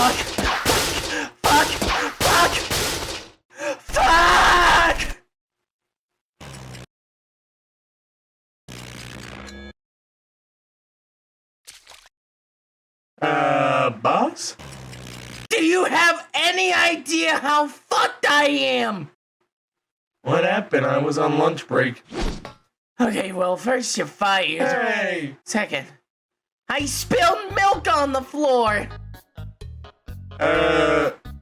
Fuck! Fuck! Boss? Do you have any idea how fucked I am? What happened? I was on lunch break. Okay, well, first you're fired. Hey! Second, I spilled milk on the floor.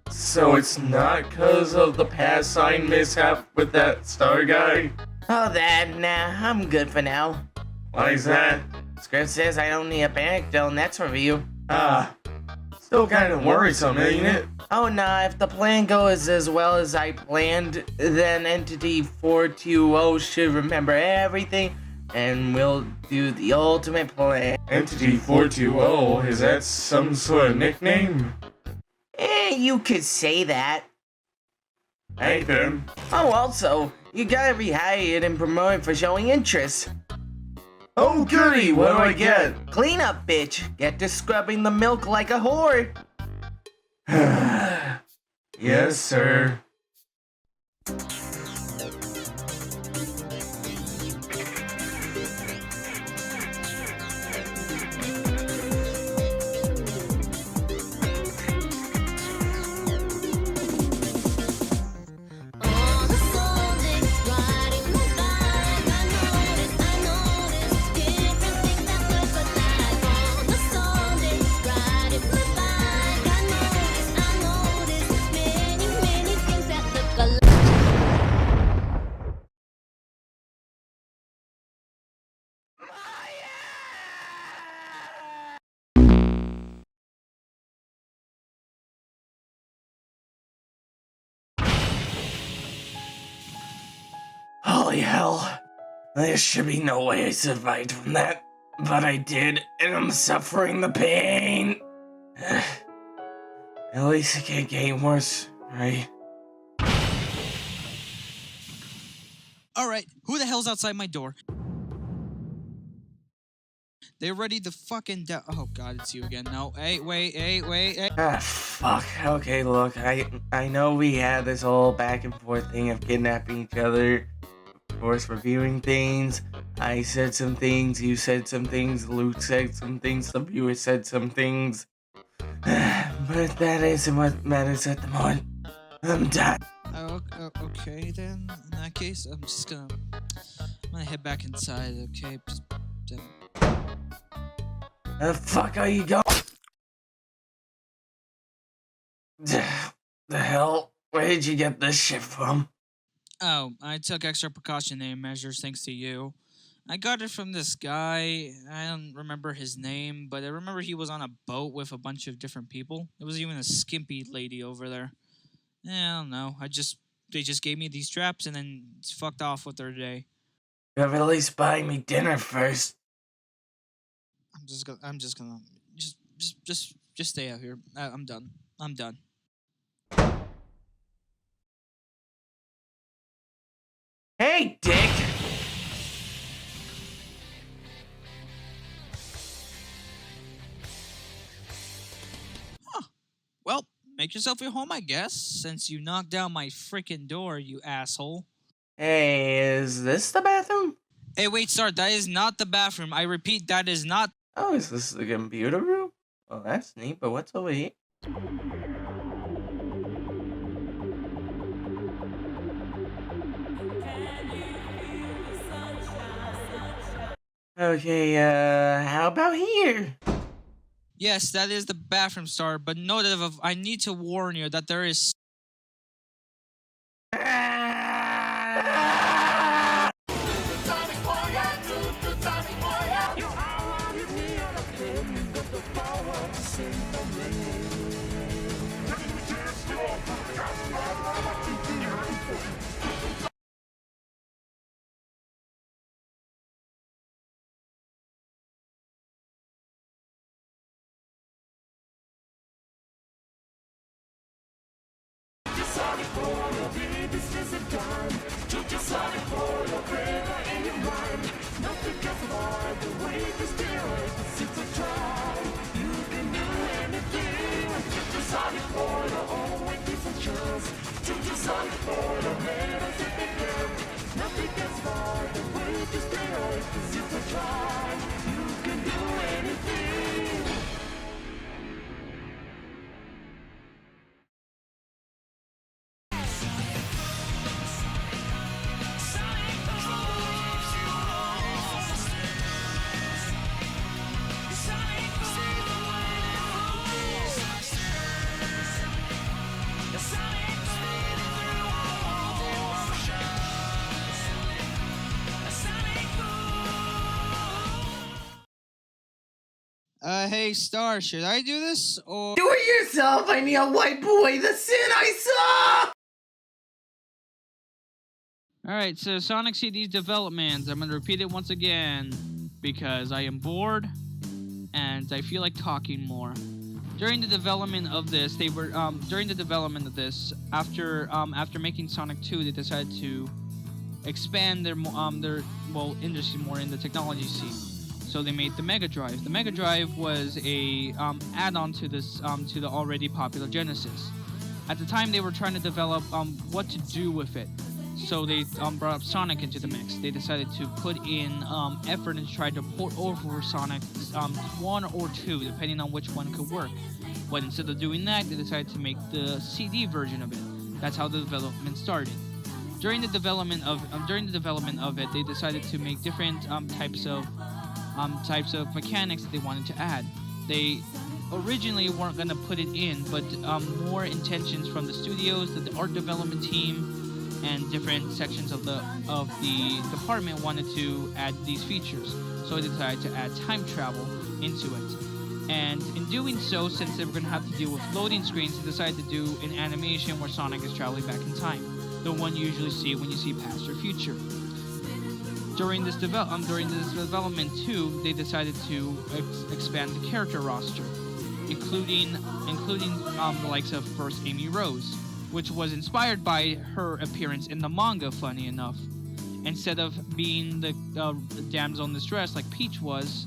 So it's not because of the pass sign mishap with that star guy? Oh, nah, I'm good for now. Why is that? Script says I don't need a anecdote next review. Still kind of worrisome, ain't it? Oh, nah, if the plan goes as well as I planned, then Entity 420 should remember everything, and we'll do the ultimate plan. Entity 420, is that some sort of nickname? You could say that. Hey, then. Oh, also, you gotta be hired and promoted for showing interest. Oh, goody, what do I get? Clean up, bitch. Get to scrubbing the milk like a whore. Yes, sir. Holy hell. There should be no way I survived from that. But I did, and I'm suffering the pain. At least it can't get worse, right? Alright, who the hell's outside my door? They're ready to fucking oh god, it's you again. No, hey, wait. Ah, fuck. Okay, look, I know we had this whole back and forth thing of kidnapping each other, of course, reviewing things. I said some things, you said some things, Luke said some things, the viewer said some things. But that isn't what matters at the moment. I'm done. Okay then. In that case, I'm gonna head back inside, okay? The fuck are you going? The hell? Where did you get this shit from? Oh, I took extra precautionary measures thanks to you. I got it from this guy. I don't remember his name, but I remember he was on a boat with a bunch of different people. There was even a skimpy lady over there. I don't know. They just gave me these traps and then fucked off with their day. You have at least buy me dinner first. I'm just gonna stay out here. I'm done. Hey, dick! Huh. Well, make yourself at home, I guess, since you knocked down my freaking door, you asshole. Hey, is this the bathroom? Hey, wait, sir, that is not the bathroom. I repeat, that is not. Oh, is this the computer room? Well, that's neat, but what's over here? Okay, how about here? Yes, that is the bathroom, sir, but note that I need to warn you that there is. Hey, Star, should I do this, or... Do it yourself! I need to wipe away the sin I saw! Alright, so Sonic CD's development. I'm gonna repeat it once again, because I am bored, and I feel like talking more. During the development of this, after making Sonic 2, they decided to expand their industry more in the technology scene. So they made the Mega Drive. The Mega Drive was a add-on to this to the already popular Genesis. At the time, they were trying to develop what to do with it. So they brought up Sonic into the mix. They decided to put in effort and try to port over Sonic 1 or 2, depending on which one could work. But instead of doing that, they decided to make the CD version of it. That's how the development started. During the development of it, they decided to make different types of mechanics that they wanted to add. They originally weren't going to put it in, but more intentions from the studios, the art development team, and different sections of the department wanted to add these features. So they decided to add time travel into it. And in doing so, since they were going to have to deal with loading screens, they decided to do an animation where Sonic is traveling back in time, the one you usually see when you see past or future. During this development too, they decided to expand the character roster, including the likes of first Amy Rose, which was inspired by her appearance in the manga. Funny enough, instead of being the damsel in distress like Peach was,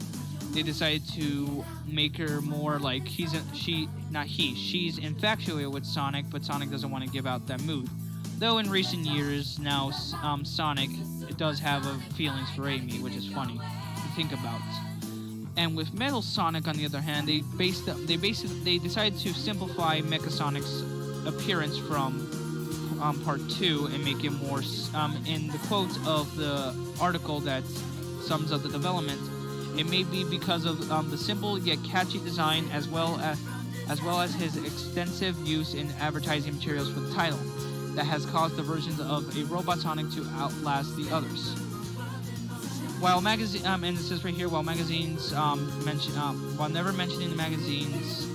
they decided to make her more like she's infatuated with Sonic, but Sonic doesn't want to give out that mood. Though in recent years now, Sonic does have feelings for Amy, which is funny to think about. And with Metal Sonic, on the other hand, they decided to simplify Mecha Sonic's appearance from Part 2 and make it more, in the quote of the article that sums up the development, it may be because of the simple yet catchy design as well as his extensive use in advertising materials for the title that has caused the versions of a Robot Sonic to outlast the others. While and it says right here, while never mentioning the magazines,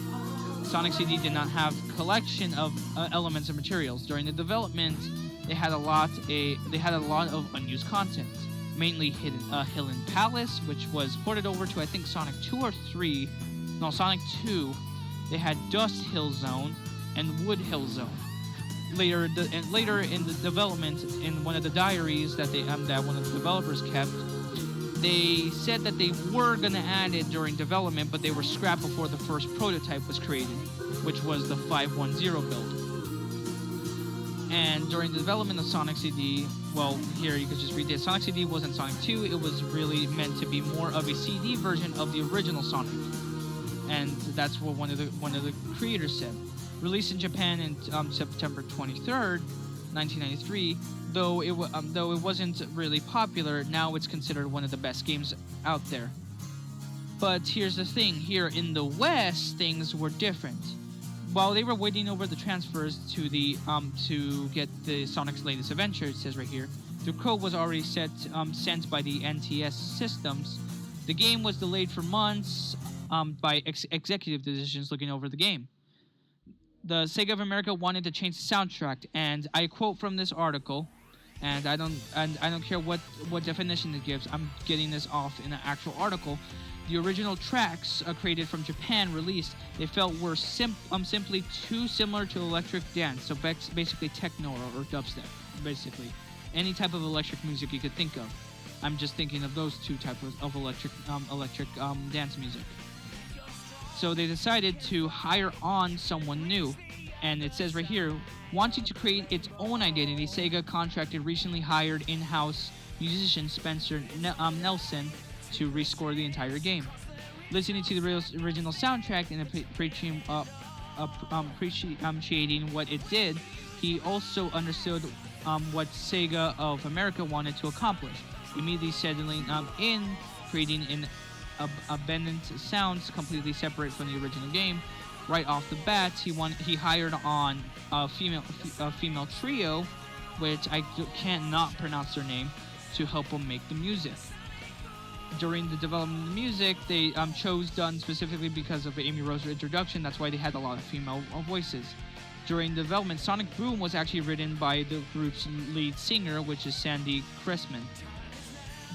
Sonic CD did not have collection of elements and materials. During the development, they had a lot of unused content, mainly Hidden Palace, which was ported over to I think Sonic 2 or 3. No, Sonic 2. They had Dust Hill Zone and Wood Hill Zone. Later in the development, in one of the diaries that one of the developers kept, they said that they were going to add it during development, but they were scrapped before the first prototype was created, which was the 510 build. And during the development of Sonic CD, well, here you can just read this. Sonic CD wasn't Sonic 2, it was really meant to be more of a CD version of the original Sonic. And that's what one of the creators said. Released in Japan in September 23rd, 1993, though it wasn't really popular, now it's considered one of the best games out there. But here's the thing, here in the West, things were different. While they were waiting over the transfers to get the Sonic's latest adventure, it says right here, the code was already sent by the NTS systems. The game was delayed for months by executive decisions looking over the game. The Sega of America wanted to change the soundtrack, and I quote from this article, and I don't care what definition it gives. I'm getting this off in an actual article. The original tracks created from Japan released, they felt were simply too similar to electric dance, so basically techno or dubstep, basically any type of electric music you could think of. I'm just thinking of those two types of electric dance music. So they decided to hire on someone new, and it says right here, wanting to create its own identity, Sega contracted recently hired in-house musician Spencer Nelson to rescore the entire game. Listening to the original soundtrack and appreciating what it did, he also understood what Sega of America wanted to accomplish. Immediately settling in, creating an abundant sounds completely separate from the original game. Right off the bat, he hired on a female trio, which I cannot pronounce their name, to help him make the music. during the development of the music, they chose done specifically because of Amy Rose's introduction. That's why they had a lot of female voices. During development, Sonic Boom was actually written by the group's lead singer, which is Sandy Cressman.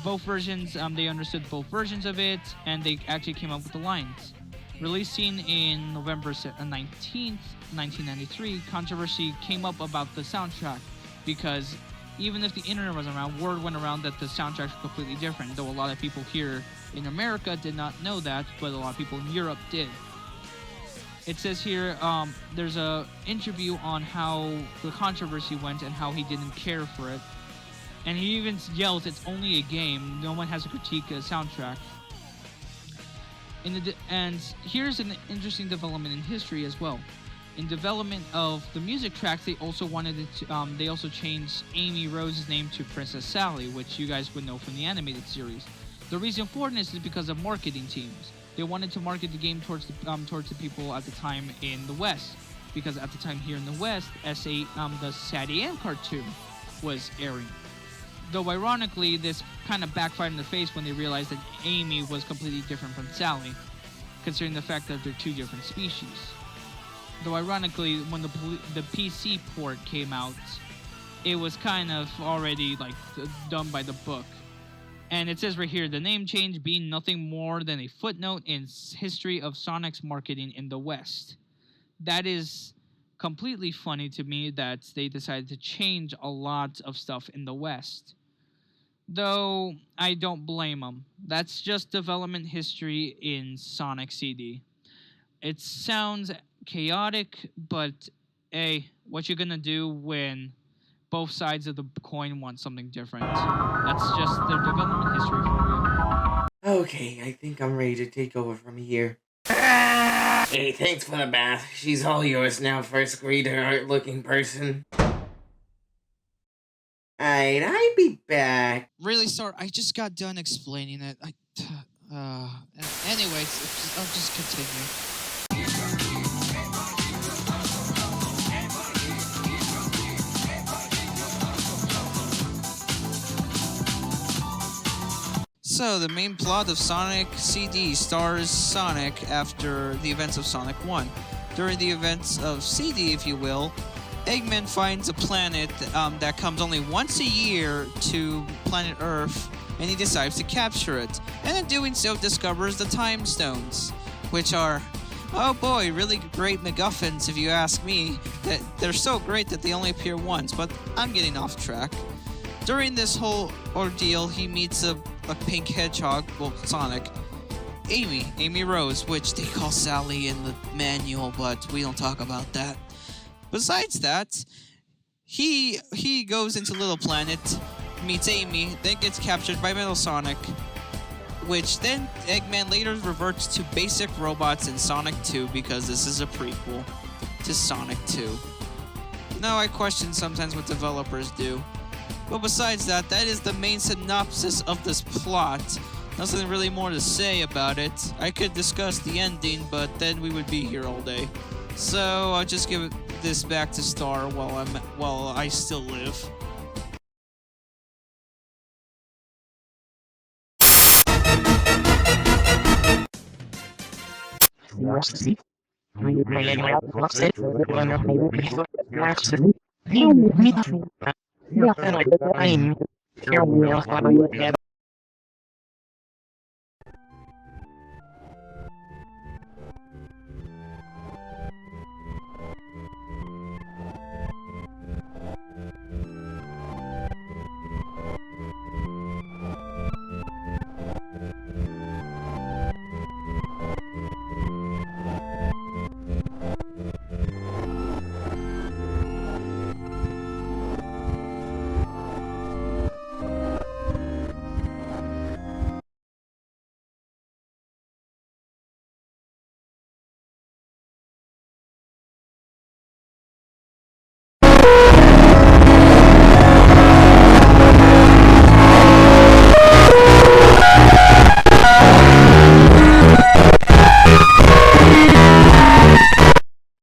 Both versions, they understood both versions of it, and they actually came up with the lines. Releasing in November 19th, 1993, controversy came up about the soundtrack because even if the internet wasn't around, word went around that the soundtracks were completely different, though a lot of people here in America did not know that, but a lot of people in Europe did. It says here, there's a interview on how the controversy went and how he didn't care for it. And he even yells, "It's only a game. No one has to critique a soundtrack." And here's an interesting development in history as well. In development of the music tracks, they also wanted it to, they also changed Amy Rose's name to Princess Sally, which you guys would know from the animated series. The reason for this is because of marketing teams. They wanted to market the game towards the people at the time in the West, because at the time here in the West, the Sadie Ann cartoon was airing. Though ironically, this kind of backfired in the face when they realized that Amy was completely different from Sally, considering the fact that they're two different species. Though ironically, when the PC port came out, it was kind of already like done by the book. And it says right here, the name change being nothing more than a footnote in history of Sonic's marketing in the West. That is completely funny to me that they decided to change a lot of stuff in the West. Though I don't blame them. That's just development history in Sonic CD. It sounds chaotic, but hey, what you gonna do when both sides of the coin want something different? That's just their development history for you. Okay, I think I'm ready to take over from here. Hey, thanks for the bath. She's all yours now, first grader art-looking person. Alright, I'll be back. Really sorry, I just got done explaining it. Anyways, I'll just continue. So, the main plot of Sonic CD stars Sonic after the events of Sonic 1. During the events of CD, if you will, Eggman finds a planet that comes only once a year to planet Earth, and he decides to capture it. And in doing so, discovers the Time Stones, which are, oh boy, really great MacGuffins if you ask me. That they're so great that they only appear once, but I'm getting off track. During this whole ordeal, he meets a pink hedgehog, well, Sonic, Amy Rose, which they call Sally in the manual, but we don't talk about that. Besides that, he goes into Little Planet, meets Amy, then gets captured by Metal Sonic, which then Eggman later reverts to basic robots in Sonic 2 because this is a prequel to Sonic 2. Now I question sometimes what developers do. But besides that, that is the main synopsis of this plot. Nothing really more to say about it. I could discuss the ending, but then we would be here all day. So I'll just give this back to Star while I still live.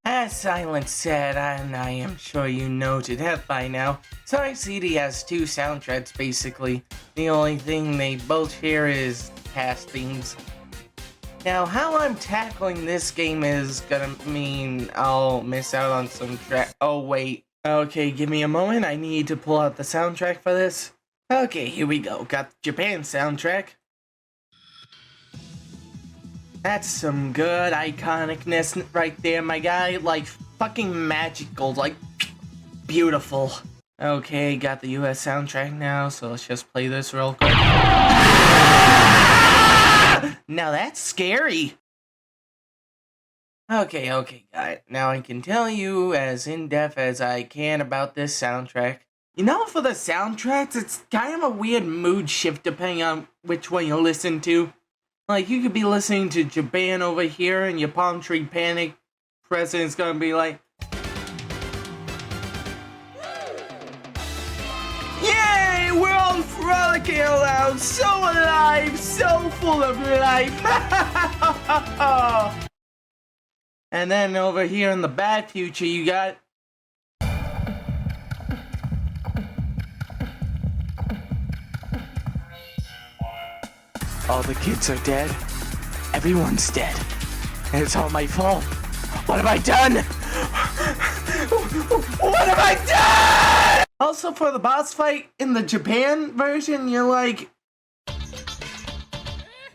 As Silence said, and I am sure you know to death by now, Sonic CD has two soundtracks basically. The only thing they both share is past themes. Now, how I'm tackling this game is gonna mean I'll miss out on some track. Oh, wait. Okay, give me a moment. I need to pull out the soundtrack for this. Okay, here we go. Got the Japan soundtrack. That's some good iconicness right there, my guy. Like, fucking magical. Like, beautiful. Okay, got the US soundtrack now, so let's just play this real quick. Now that's scary. Okay, guys. Now I can tell you as in-depth as I can about this soundtrack. You know, for the soundtracks, it's kind of a weird mood shift depending on which one you listen to. Like, you could be listening to Japan over here, and your Palm Tree Panic president's gonna be like, "Yay! We're all frolicking around, so alive, so full of life!" And then over here in the bad future, you got... All the kids are dead. Everyone's dead. And it's all my fault. What have I done? What have I done? Also, for the boss fight in the Japan version, you're like...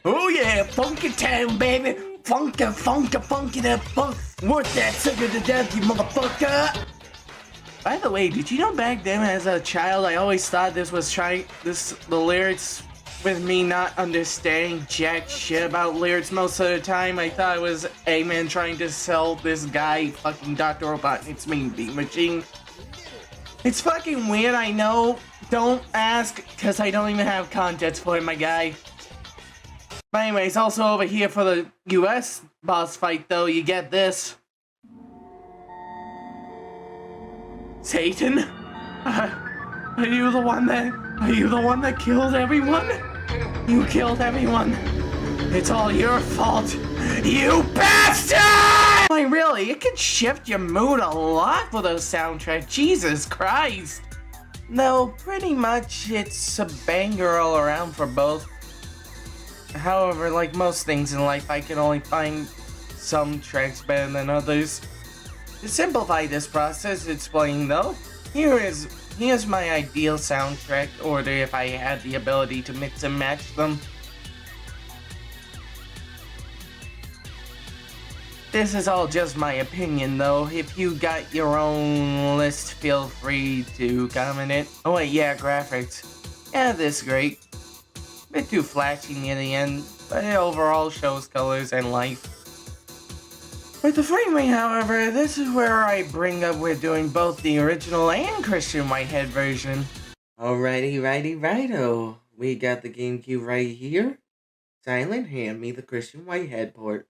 "Oh yeah, funky town, baby. Funky that funk. Work that sucker to death, you motherfucker." By the way, did you know back then as a child, I always thought this was the lyrics with me not understanding jack shit about lyrics most of the time. I thought it was Eggman trying to sell this guy fucking Dr. Robotnik's Mean Beat Machine. It's fucking weird, I know. Don't ask, because I don't even have context for it, my guy. But anyways, also over here for the US boss fight, though, you get this. Satan? Are you the one that killed everyone? You killed everyone. It's all your fault. You bastard! Like, really, it can shift your mood a lot for the soundtrack. Jesus Christ. No, pretty much it's a banger all around for both. However, like most things in life, I can only find some tracks better than others. To simplify this process, explain though, here's my ideal soundtrack order if I had the ability to mix and match them. This is all just my opinion though. If you got your own list, feel free to comment it. Oh wait, yeah, graphics. Yeah, this is great. Bit too flashy near the end, but it overall shows colors and life. With the frame rate, however, this is where I bring up we're doing both the original and Christian Whitehead version. Righto. We got the GameCube right here. Silent, hand me the Christian Whitehead port.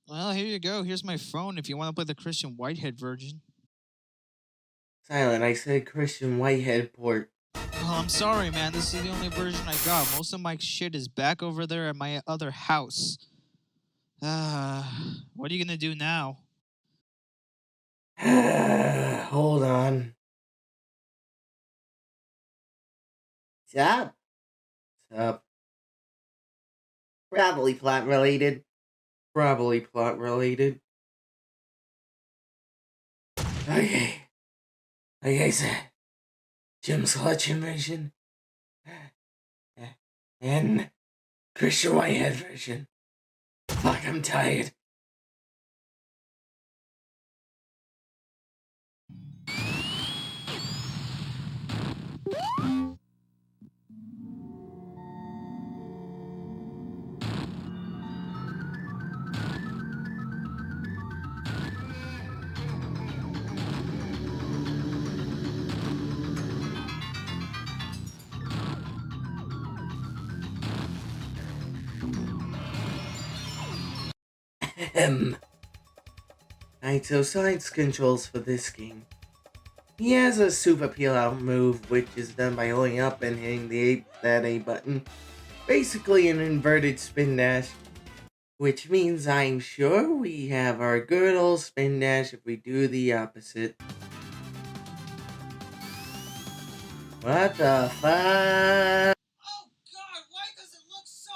Well, here you go. Here's my phone if you want to play the Christian Whitehead version. Silent, I said Christian Whitehead port. Oh, I'm sorry, man. This is the only version I got. Most of my shit is back over there at my other house. What are you gonna do now? Hold on. Sup? Probably plot related. Okay. Like I said, Jim's Clutching version and Christian Whitehead version. Fuck, I'm tired. Alright, so science controls for this game. He has a super peel out move, which is done by holding up and hitting that A button. Basically an inverted spin dash. Which means I'm sure we have our good old spin dash if we do the opposite. What the fuck? Oh God, why does it look so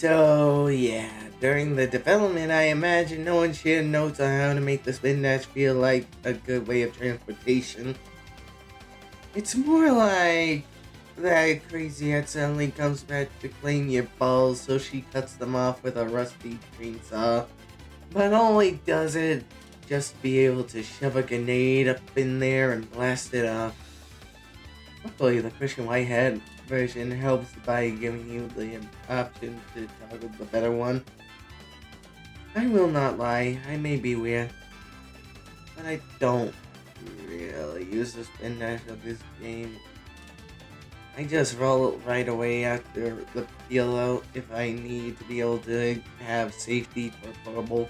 So, yeah, during the development, I imagine no one shared notes on how to make the spin dash feel like a good way of transportation. It's more like that crazy head suddenly comes back to claim your balls, so she cuts them off with a rusty chainsaw. But only does it just be able to shove a grenade up in there and blast it off. Luckily, the Christian Whitehead version helps by giving you the option to toggle the better one. I will not lie, I may be weird, but I don't really use the spin dash of this game. I just roll it right away after the peel out if I need to be able to have safety for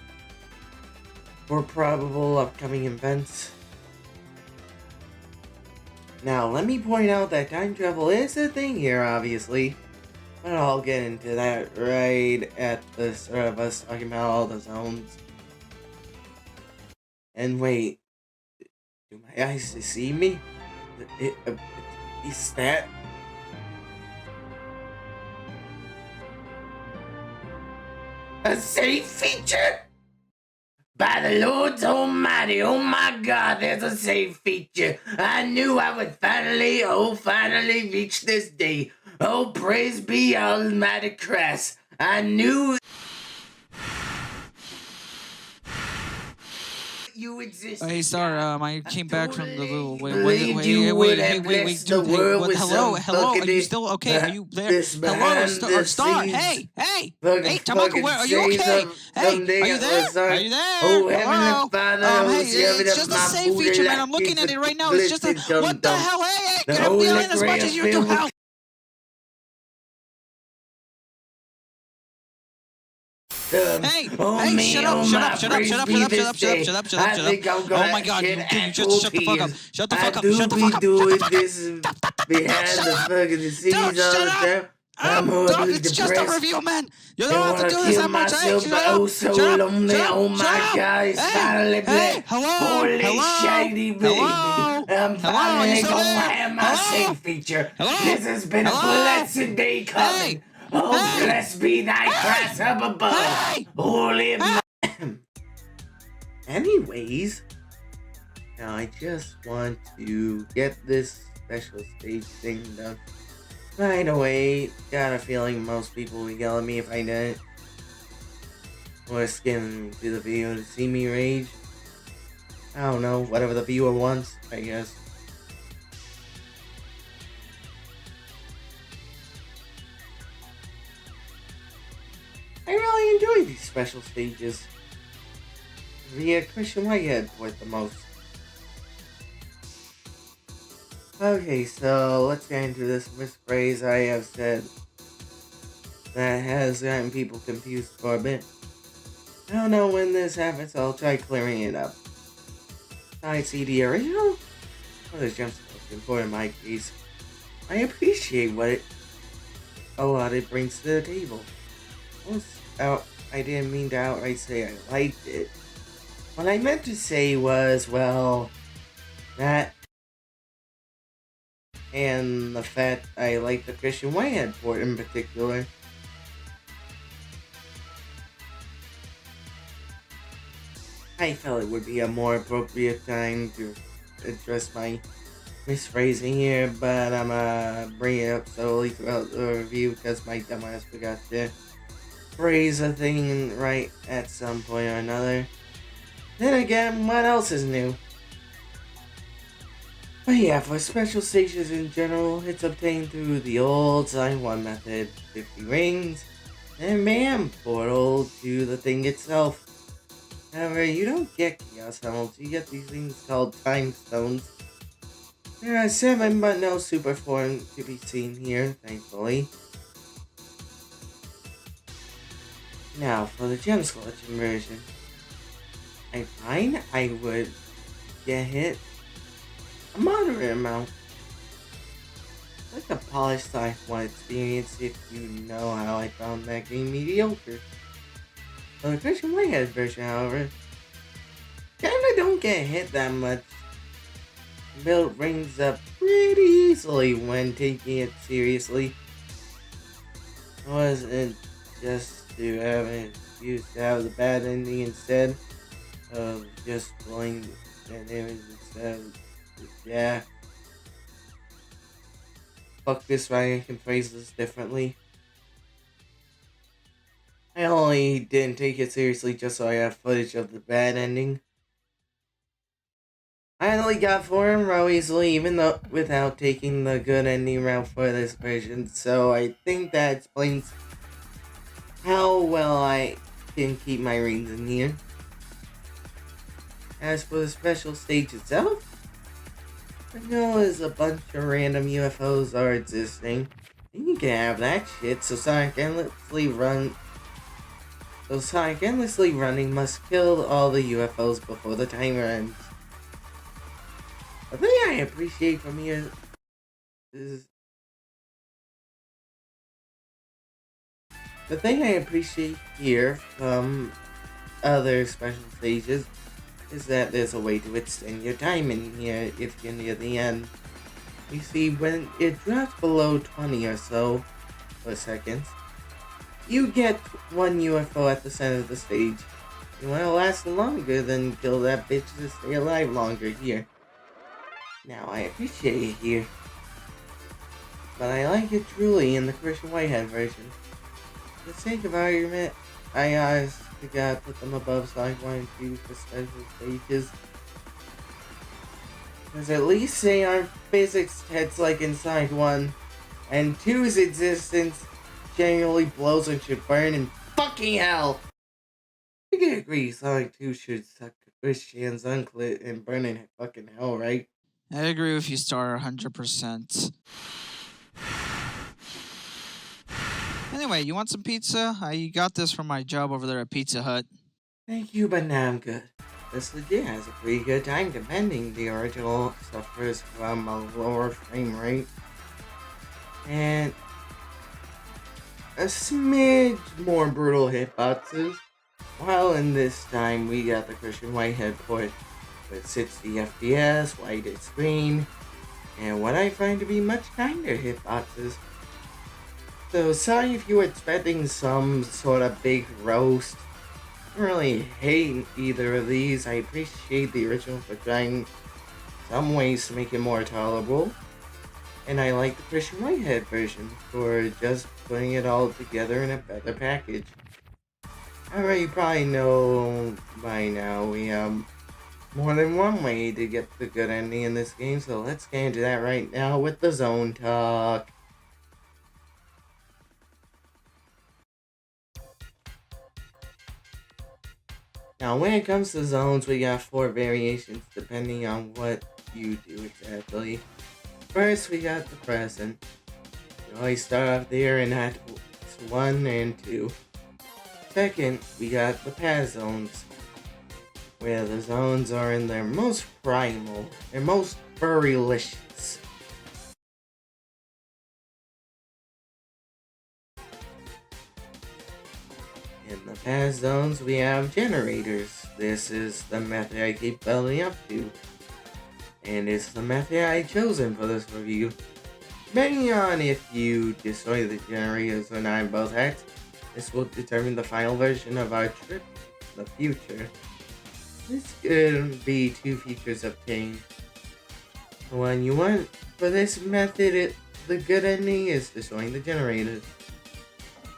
probable upcoming events. Now, let me point out that time travel is a thing here, obviously. But I'll get into that right at the start of us talking about all the zones. And wait, do my eyes deceive me? Is that... a safe feature? By the Lord's almighty, oh my god, there's a save feature. I knew I would finally reach this day. Oh, praise be almighty Christ. I knew you existed. Hey, sorry, I came back from the little. Wait, The world with hello, some hello. Are you bucketed still okay? Are you there? this Hello, behind the Star. scenes Hey, fucking Tamako, where are you? saves Okay? of Hey, someday are you I there? was sorry. Are you there? Oh, Hello? Heavenly Father, Hey, who's giving it's up just a my save booty feature, man. like I'm looking it's at a it right now. It's just a. glitzy What the dum-dum. hell? Hey, The get up Holy yelling as much Grail as you do. filled with How? Hey, shut up, shut up. I think I'm gonna Oh my god, get you just actual shut the fuck up. tears. Shut the I fuck up, do shut the be fuck up. doing Shut the fuck up. this behind the fucking scenes Don't all shut the up. time. I'm horribly It's just a depressed. review, man. You I don't have to wanna do this kill that much. Hey, myself, shut but up. oh so Shut up. lonely. Shut up. Oh my Shut up. god, it's Hey, finally back. hello, Holy hello, shiny baby. hello, I'm hello. Are you finally still gonna there? have my Hello, save feature. hello, This has been a hello. blessed day coming. Hey, Oh, hey, blessed be thy Christ up above. hey, Holy hey. Anyways, now I just want to get this special stage thing done right away. Got a feeling most people would yell at me if I didn't. Or skim through the video to see me rage. I don't know, whatever the viewer wants, I guess. I really enjoy these special stages. The Christian Whitehead worth the most. Okay, so let's get into this misphrase I have said that has gotten people confused for a bit. I don't know when this happens, so I'll try clearing it up. I see the original? Well, there's jump important in my case. I appreciate a lot it brings to the table. I didn't mean to outright say I liked it. What I meant to say was, well, that and the fact I like the Christian Whitehead port in particular. I felt it would be a more appropriate time to address my misphrasing here, but I'm gonna bring it up slowly throughout the review because my dumbass forgot to phrase a thing right at some point or another. Then again, what else is new? But yeah, for special stages in general, it's obtained through the old Sign 1 method, 50 rings, and bam, portal to the thing itself. However, you don't get Chaos Emeralds, you get these things called Time Stones. There are 7, but no super form to be seen here, thankfully. Now, for the Gems Collection version, I find I would get hit a moderate amount. Like a polished Sci 1 experience if you know how I found that game mediocre. For the Christian Whitehead version, however, kinda don't get hit that much. Build rings up pretty easily when taking it seriously. Wasn't just to have an excuse to have the bad ending instead of just playing that image instead of yeah. Fuck this right, I can phrase this differently. I only didn't take it seriously just so I have footage of the bad ending. I only got 4 in a row easily, even though without taking the good ending route for this version. So I think that explains how well I can keep my rings in here. As for the special stage itself, I know as a bunch of random UFOs are existing, and you can have that shit. So Sonic endlessly running must kill all the UFOs before the timer ends. The thing I appreciate from here is the thing I appreciate here from other special stages is that there's a way to extend your time in here if you're near the end. You see, when it drops below 20 or so per seconds, you get one UFO at the center of the stage. You want to last longer, then kill that bitch to stay alive longer here. Now, I appreciate it here, but I like it truly in the Christian Whitehead version. For the sake of argument, I honest to God put them above Sonic 1 and 2 for special stages. Because at least they aren't physics heads like in Sonic 1, and 2's existence genuinely blows and should burn in fucking hell! You can agree Sonic 2 should suck Christian's unclit and burn in fucking hell, right? I agree with you, Star, 100%. Anyway, you want some pizza? I got this from my job over there at Pizza Hut. Thank you, but now I'm good. This legit has a pretty good time depending. The original suffers from a lower frame rate and a smidge more brutal hitboxes, while in this time we got the Christian Whitehead port with 60 FPS, wider screen, and what I find to be much kinder hitboxes. So sorry if you were expecting some sort of big roast. I don't really hate either of these. I appreciate the original for trying some ways to make it more tolerable. And I like the Christian Whitehead version for just putting it all together in a better package. However, you probably know by now we have more than one way to get the good ending in this game, so let's get into that right now with the zone talk. Now, when it comes to zones, we got 4 variations depending on what you do exactly. First, we got the present. You always start off there in Acts 1 and 2. Second, we got the past zones, where the zones are in their most primal, their most furry-licious. In the past zones, we have generators. This is the method I keep building up to, and it's the method I chosen for this review. Depending on if you destroy the generators or not in both acts, this will determine the final version of our trip in the future. This could be 2 features obtained. The one you want for this method, the good ending, is destroying the generators.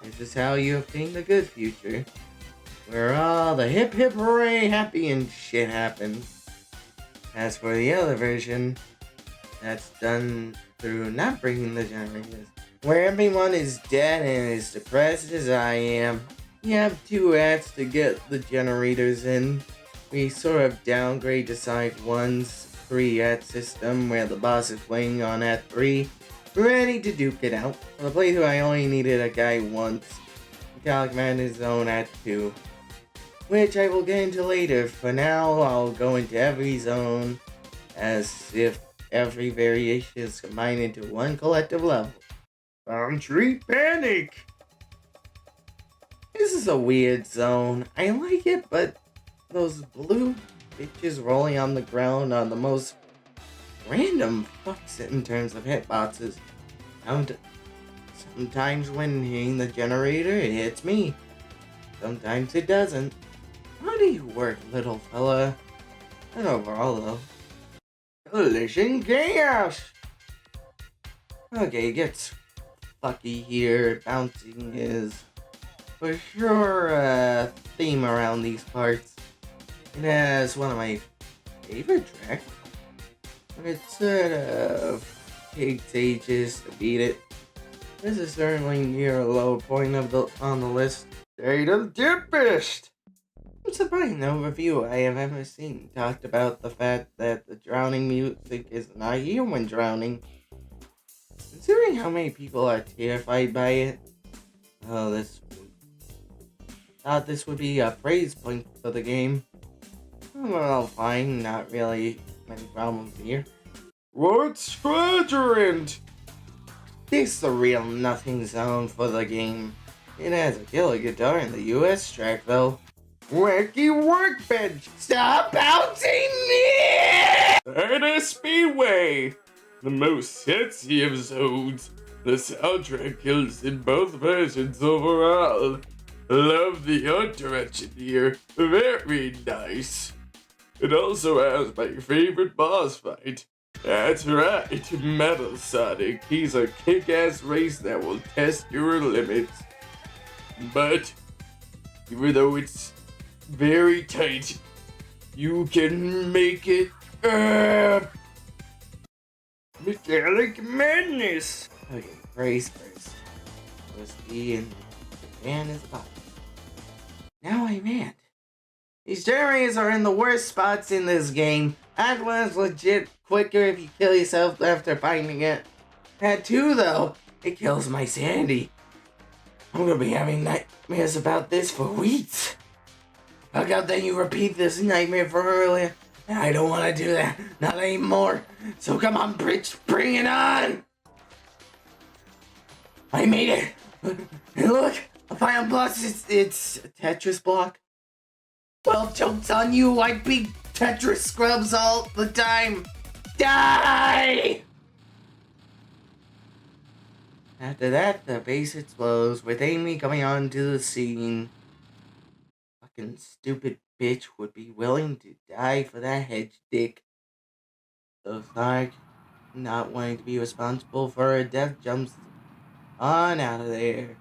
This is how you obtain the good future, where all the hip hip hooray happy and shit happens. As for the other version, that's done through not bringing the generators, where everyone is dead and as depressed as I am. You have 2 acts to get the generators in. We sort of downgrade to Sonic 1's 3-act system, where the boss is playing on Act 3, ready to duke it out. For the playthrough, I only needed a guy once. Metallic Man is zone Act 2, which I will get into later. For now, I'll go into every zone as if every variation is combined into one collective level. Treat Panic! This is a weird zone. I like it, but those blue bitches rolling on the ground are the most random fucks in terms of hitboxes. Sometimes when hitting the generator, it hits me. Sometimes it doesn't. How do you work, little fella? And overall, though, collision chaos! Okay, it gets fucky here. Bouncing is for sure a theme around these parts. It has one of my favorite tracks, but it sort of takes ages to beat it. This is certainly near a low point on the list. State of Tempest! It's a fine overview I have ever seen talked about the fact that the drowning music is not here when drowning. Considering how many people are terrified by it, thought this would be a praise point for the game. Well, fine, not really many problems here. What's fragrant? This is the real nothing zone for the game. It has a killer guitar in the US track though. Wacky Workbench! Stop bouncing me! At Speedway! The most sexy of zones. The soundtrack kills in both versions overall. Love the art direction here. Very nice. It also has my favorite boss fight. That's right, Metal Sonic. He's a kick-ass race that will test your limits. But, even though it's very tight, you can make it. Metallic Madness! Okay, race first. Whiskey and Japan is pop. Now I'm mad. These generators are in the worst spots in this game. That one's legit quicker if you kill yourself after finding it. That two, though, it kills my sanity. I'm gonna be having nightmares about this for weeks. How about that you repeat this nightmare from earlier? I don't want to do that, not anymore. So come on, bitch, bring it on! I made it! And look, a final boss, it's a Tetris block. Well, joke's on you, I beat Tetris scrubs all the time. Die! After that, the base explodes with Amy coming onto the scene. Fucking stupid bitch would be willing to die for that hedge dick. So Sonic, not wanting to be responsible for her death, jumps on out of there.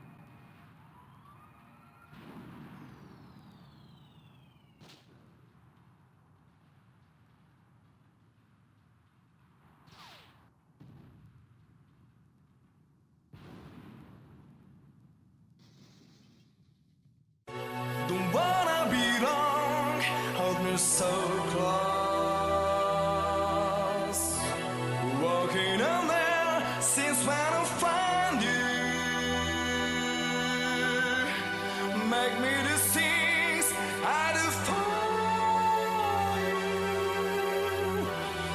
Don't wanna belong, hold me so close. Walking on there since when I found you. Make me the things I do for you.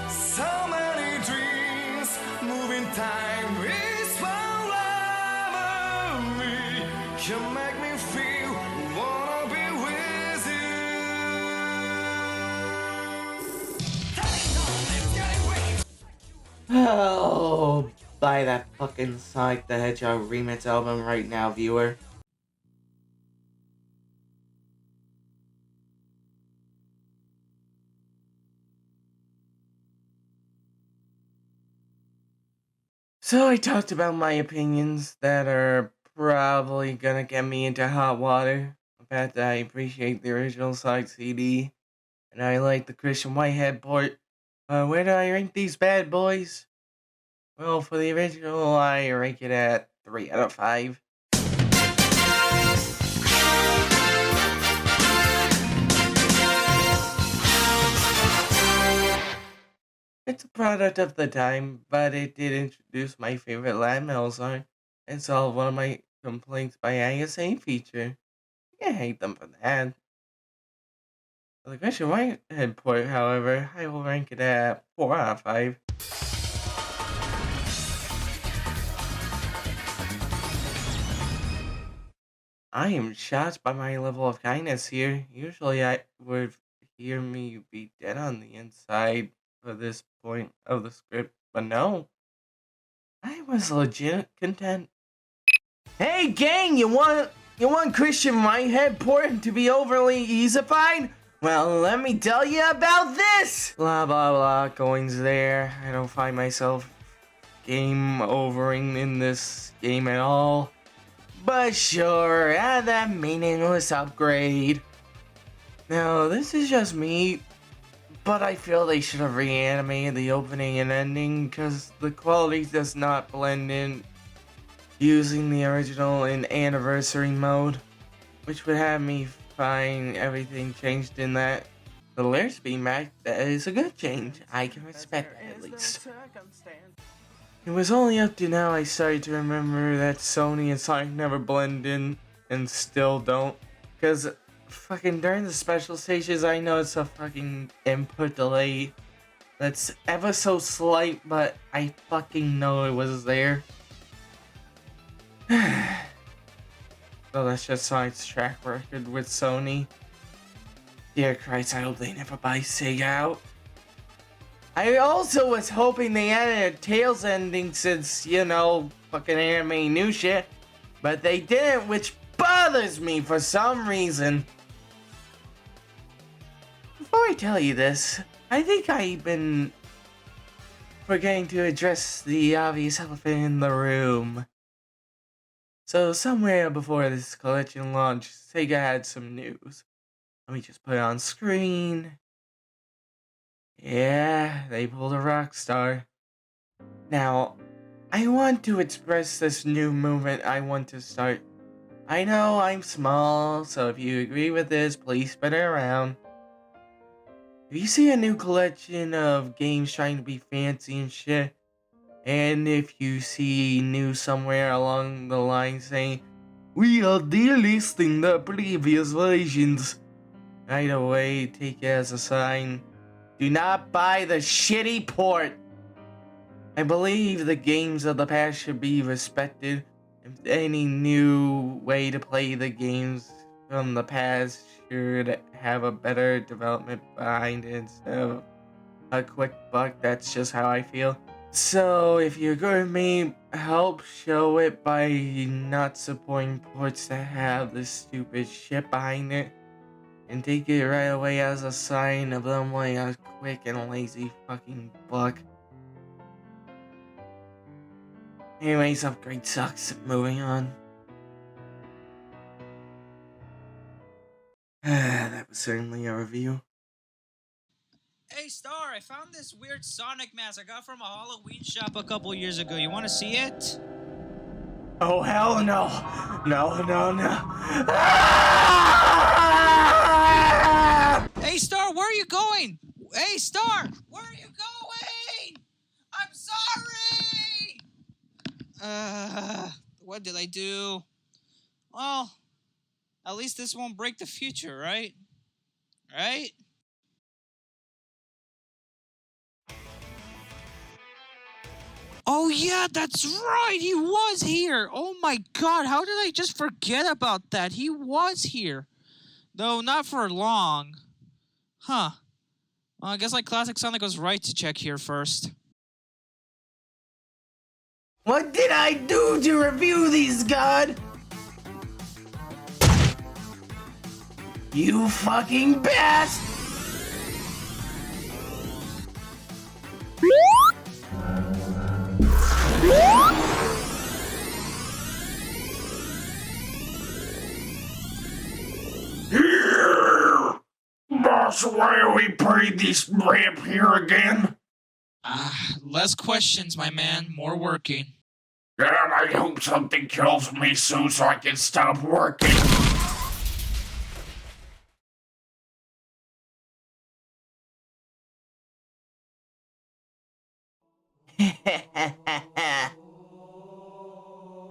So many dreams, moving time is forever me. You make me feel wanna be with you. Oh, buy that fucking Sonic the Hedgehog remix album right now, viewer. So I talked about my opinions that are probably gonna get me into hot water. The fact that I appreciate the original Sonic CD, and I like the Christian Whitehead port. Where do I rank these bad boys? Well, for the original, I rank it at 3 out of 5. It's a product of the time, but it did introduce my favorite Latin metal song and solve one of my complaints by ISA feature. I can't hate them for that. For the Christian Whitehead port, however, I will rank it at 4 out of 5. I am shocked by my level of kindness here. Usually I would hear me be dead on the inside for this point of the script, but no. I was legit content. Hey gang, you want Christian Whitehead port to be overly easified? Well, let me tell you about this! Blah blah blah, goings there. I don't find myself game overing in this game at all. But sure, add that meaningless upgrade. Now, this is just me, but I feel they should have reanimated the opening and ending because the quality does not blend in using the original in anniversary mode, which would have me find everything changed in that. The lyrics being back, that is a good change. I can respect that at least. It was only up to now I started to remember that Sony and Sonic never blend in and still don't. Cause fucking during the special stages I noticed a fucking input delay that's ever so slight, but I fucking know it was there. So that's just Sonic's track record with Sony. Dear Christ, I hope they never buy Sega out. I also was hoping they added a Tails ending since, you know, fucking anime new shit. But they didn't, which bothers me for some reason. Before I tell you this, I think I've been forgetting to address the obvious elephant in the room. So somewhere before this collection launch, Sega had some news. Let me just put it on screen. Yeah, they pulled a rock star. Now, I want to express this new movement I want to start. I know I'm small, so if you agree with this, please spread it around. If you see a new collection of games trying to be fancy and shit, and if you see news somewhere along the line saying, "We are delisting the previous versions," right away take it as a sign. Do not buy the shitty port. I believe the games of the past should be respected. If any new way to play the games from the past should have a better development behind it instead of a quick buck. That's just how I feel. So if you agree with me, help show it by not supporting ports that have this stupid shit behind it. And take it right away as a sign of them wanting a quick and lazy fucking buck. Anyways, upgrade sucks. Moving on. That was certainly a review. Hey Star, I found this weird Sonic mask I got from a Halloween shop a couple years ago. You want to see it? Oh hell no! No, no, no! Ah! Hey Star, where are you going? Hey Star, where are you going? I'm sorry! What did I do? Well, at least this won't break the future, right? Right? Oh yeah, that's right. He was here. Oh my god, how did I just forget about that? He was here. Though not for long. Huh. Well, I guess like Classic Sonic was right to check here first. What did I do to review these, God? You fucking bastard! Boss, why are we putting this ramp here again? Less questions, my man. More working. And I hope something kills me soon so I can stop working.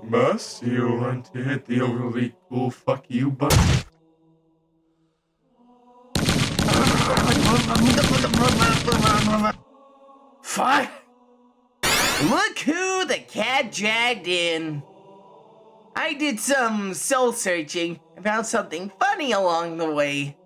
Must you want to hit the overly cool fuck you button? Fuck! Look who the cat dragged in. I did some soul searching and found something funny along the way.